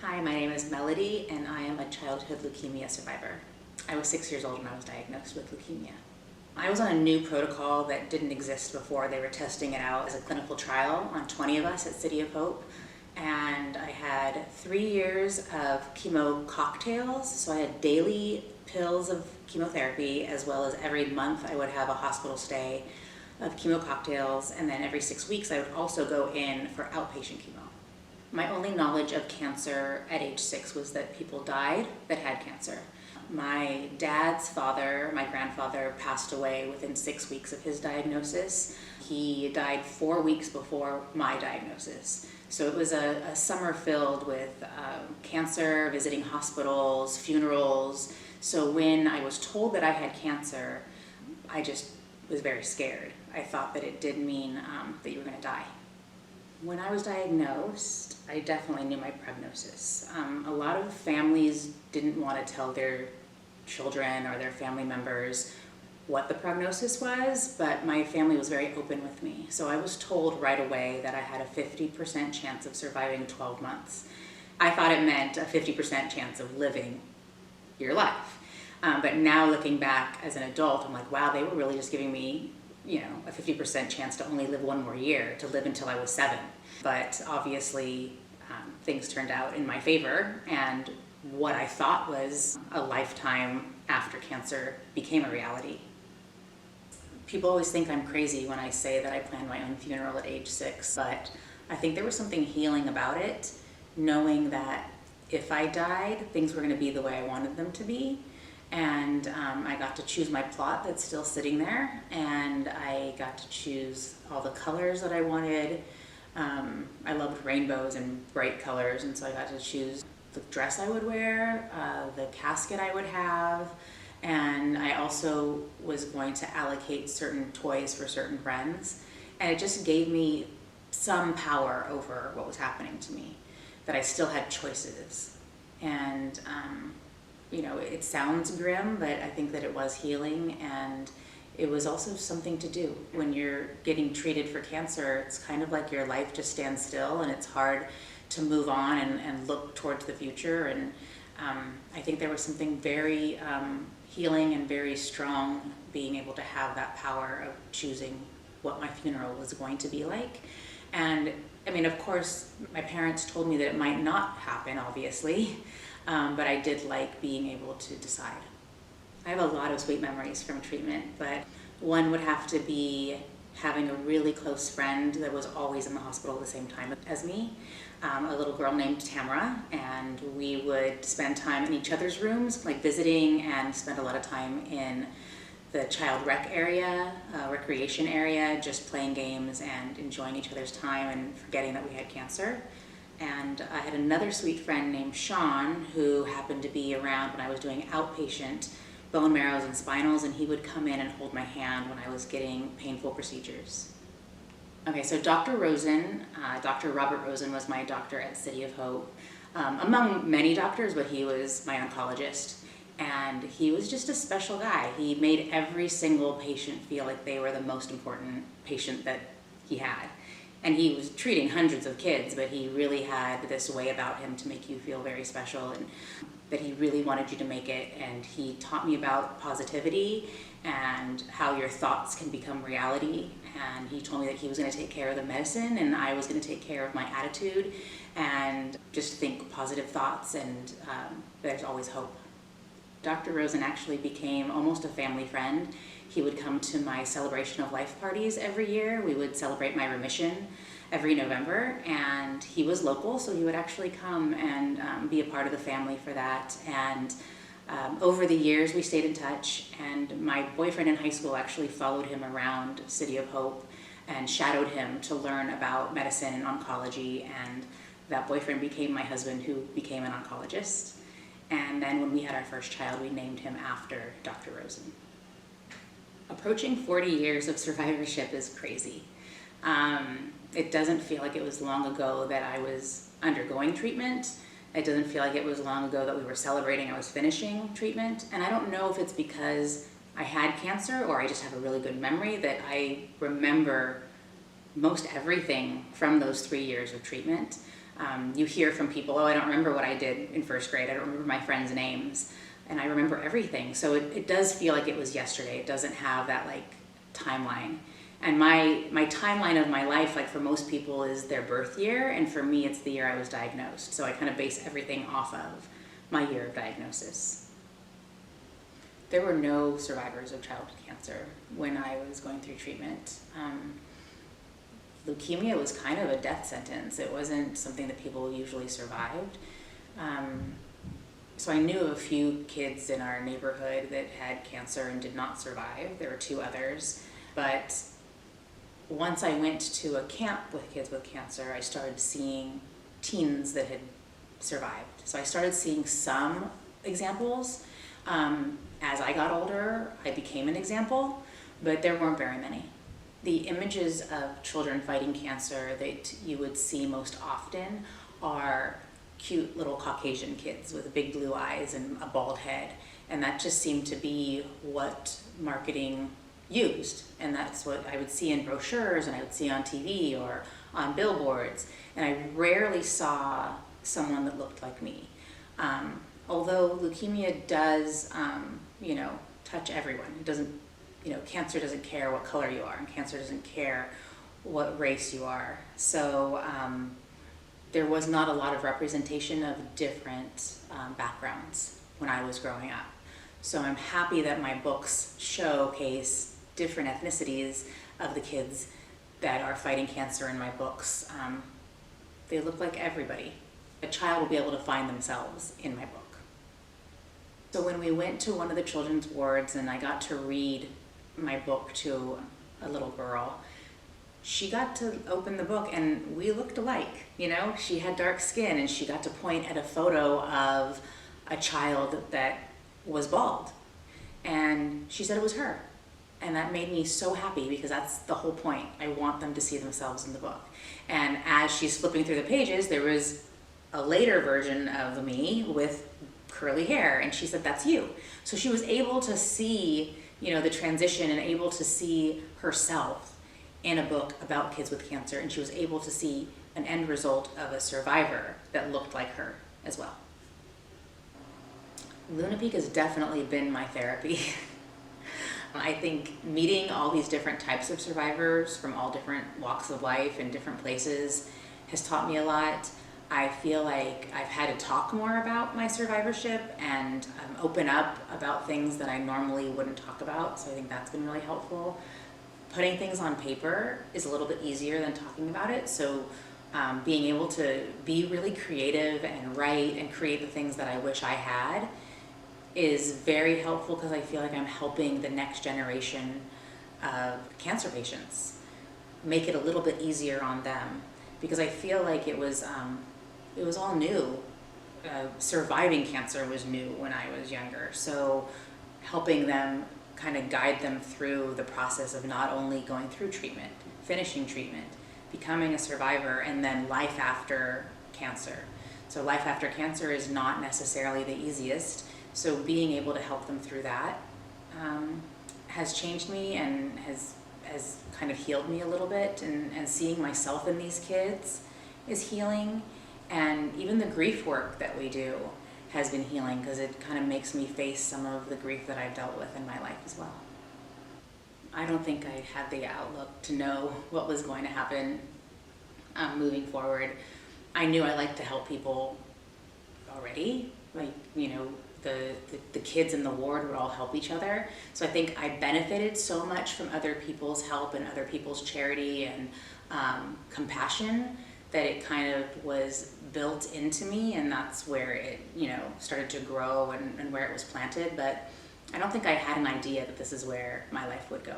Hi, my name is Melody, and I am a childhood leukemia survivor. I was 6 years old when I was diagnosed with leukemia. I was on a new protocol that didn't exist before. They were testing it out as a clinical trial on 20 of us at City of Hope. And I had 3 years of chemo cocktails. So I had daily pills of chemotherapy, as well as every month I would have a hospital stay of chemo cocktails. And then every 6 weeks I would also go in for outpatient chemo. My only knowledge of cancer at age 6 was that people died that had cancer. My dad's father, my grandfather, passed away within 6 weeks of his diagnosis. He died 4 weeks before my diagnosis. So it was a summer filled with cancer, visiting hospitals, funerals. So when I was told that I had cancer, I just was very scared. I thought that it did mean that you were going to die. When I was diagnosed, I definitely knew my prognosis. A lot of families didn't want to tell their children or their family members what the prognosis was, but my family was very open with me. So I was told right away that I had a 50% chance of surviving 12 months. I thought it meant a 50% chance of living your life. But now looking back as an adult, I'm like, wow, they were really just giving me a 50% chance to only live one more year, to live until I was 7. But obviously, things turned out in my favor, and what I thought was a lifetime after cancer became a reality. People always think I'm crazy when I say that I planned my own funeral at age 6, but I think there was something healing about it, knowing that if I died, things were going to be the way I wanted them to be. And I got to choose my plot that's still sitting there, and I got to choose all the colors that I wanted. I loved rainbows and bright colors, and so I got to choose the dress I would wear, the casket I would have, and I also was going to allocate certain toys for certain friends. And it just gave me some power over what was happening to me, that I still had choices. And it sounds grim, but I think that it was healing, and it was also something to do. When you're getting treated for cancer, it's kind of like your life just stands still, and it's hard to move on and look towards the future. And I think there was something very healing and very strong being able to have that power of choosing what my funeral was going to be like. And I mean, of course, my parents told me that it might not happen, obviously. But I did like being able to decide. I have a lot of sweet memories from treatment, but one would have to be having a really close friend that was always in the hospital at the same time as me, a little girl named Tamara, and we would spend time in each other's rooms, like visiting, and spend a lot of time in the child rec area, recreation area, just playing games and enjoying each other's time and forgetting that we had cancer. And I had another sweet friend named Sean who happened to be around when I was doing outpatient bone marrows and spinals, and he would come in and hold my hand when I was getting painful procedures. Okay, so Dr. Rosen, Dr. Robert Rosen was my doctor at City of Hope. Among many doctors, but he was my oncologist. And he was just a special guy. He made every single patient feel like they were the most important patient that he had. And he was treating hundreds of kids, but he really had this way about him to make you feel very special, and that he really wanted you to make it. And he taught me about positivity and how your thoughts can become reality. And he told me that he was going to take care of the medicine, and I was going to take care of my attitude, and just think positive thoughts, and there's always hope. Dr. Rosen actually became almost a family friend. He would come to my celebration of life parties every year. We would celebrate my remission every November, and he was local, so he would actually come and be a part of the family for that. And over the years, we stayed in touch, and my boyfriend in high school actually followed him around City of Hope and shadowed him to learn about medicine and oncology, and that boyfriend became my husband, who became an oncologist. And then when we had our first child, we named him after Dr. Rosen. Approaching 40 years of survivorship is crazy. It doesn't feel like it was long ago that I was undergoing treatment. It doesn't feel like it was long ago that we were celebrating I was finishing treatment. And I don't know if it's because I had cancer or I just have a really good memory that I remember most everything from those 3 years of treatment. You hear from people, oh, I don't remember what I did in first grade. I don't remember my friends' names. And I remember everything. So it does feel like it was yesterday. It doesn't have that like timeline. And my timeline of my life, like for most people, is their birth year. And for me, it's the year I was diagnosed. So I kind of base everything off of my year of diagnosis. There were no survivors of childhood cancer when I was going through treatment. Leukemia was kind of a death sentence. It wasn't something that people usually survived. So I knew of a few kids in our neighborhood that had cancer and did not survive. There were 2 others. But once I went to a camp with kids with cancer, I started seeing teens that had survived. So I started seeing some examples. As I got older, I became an example, but there weren't very many. The images of children fighting cancer that you would see most often are cute little Caucasian kids with big blue eyes and a bald head. And that just seemed to be what marketing used. And that's what I would see in brochures and I would see on TV or on billboards. And I rarely saw someone that looked like me. Although leukemia does, touch everyone. It doesn't, cancer doesn't care what color you are, and cancer doesn't care what race you are. So there was not a lot of representation of different backgrounds when I was growing up. So I'm happy that my books showcase different ethnicities of the kids that are fighting cancer in my books. They look like everybody. A child will be able to find themselves in my book. So when we went to one of the children's wards and I got to read my book to a little girl, she got to open the book and we looked alike. She had dark skin and she got to point at a photo of a child that was bald. And she said it was her. And that made me so happy because that's the whole point. I want them to see themselves in the book. And as she's flipping through the pages, there was a later version of me with curly hair, and she said, that's you. So she was able to see, the transition and able to see herself in a book about kids with cancer, and she was able to see an end result of a survivor that looked like her as well. Luna Peak has definitely been my therapy. I think meeting all these different types of survivors from all different walks of life and different places has taught me a lot. I feel like I've had to talk more about my survivorship and open up about things that I normally wouldn't talk about, so I think that's been really helpful. Putting things on paper is a little bit easier than talking about it, so being able to be really creative and write and create the things that I wish I had is very helpful because I feel like I'm helping the next generation of cancer patients make it a little bit easier on them, because I feel like it was all new. Surviving cancer was new when I was younger, so helping them kind of guide them through the process of not only going through treatment, finishing treatment, becoming a survivor, and then life after cancer. So life after cancer is not necessarily the easiest, so being able to help them through that has changed me and has kind of healed me a little bit, and seeing myself in these kids is healing. And even the grief work that we do has been healing because it kind of makes me face some of the grief that I've dealt with in my life as well. I don't think I had the outlook to know what was going to happen moving forward. I knew I liked to help people already, the kids in the ward would all help each other. So I think I benefited so much from other people's help and other people's charity and compassion that it kind of was built into me, and that's where it started to grow and where it was planted. But I don't think I had an idea that this is where my life would go.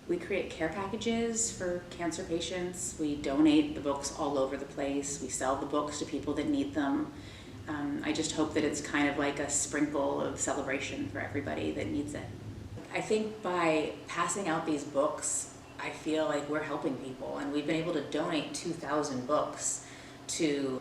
We create care packages for cancer patients. We donate the books all over the place. We sell the books to people that need them. I just hope that it's kind of like a sprinkle of celebration for everybody that needs it. I think by passing out these books, I feel like we're helping people, and we've been able to donate 2,000 books to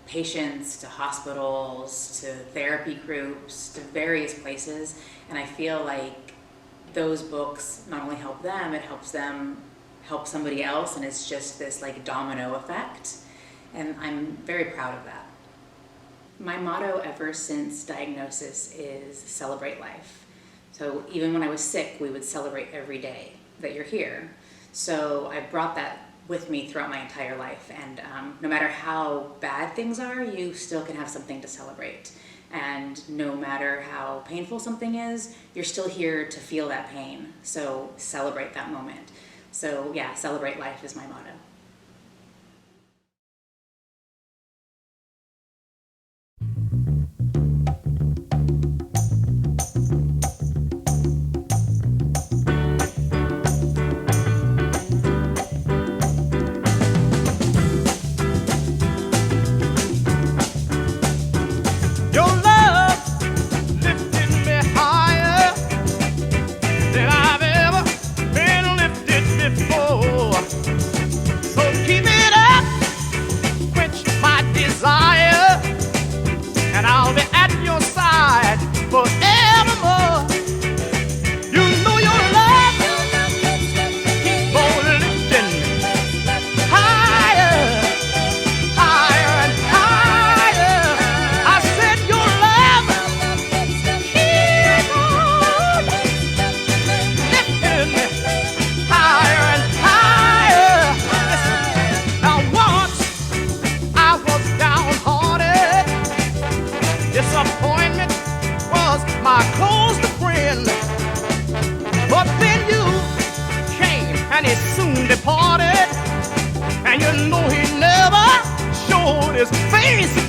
patients, to hospitals, to therapy groups, to various places, and I feel like those books not only help them, it helps them help somebody else, and it's just this like domino effect. and I'm very proud of that. My motto ever since diagnosis is celebrate life. So even when I was sick, we would celebrate every day that you're here. So I brought that with me throughout my entire life, and no matter how bad things are, you still can have something to celebrate. And no matter how painful something is, you're still here to feel that pain. So celebrate that moment. So yeah, celebrate life is my motto. Disappointment was my closest friend, but then you came and he soon departed, and you know he never showed his face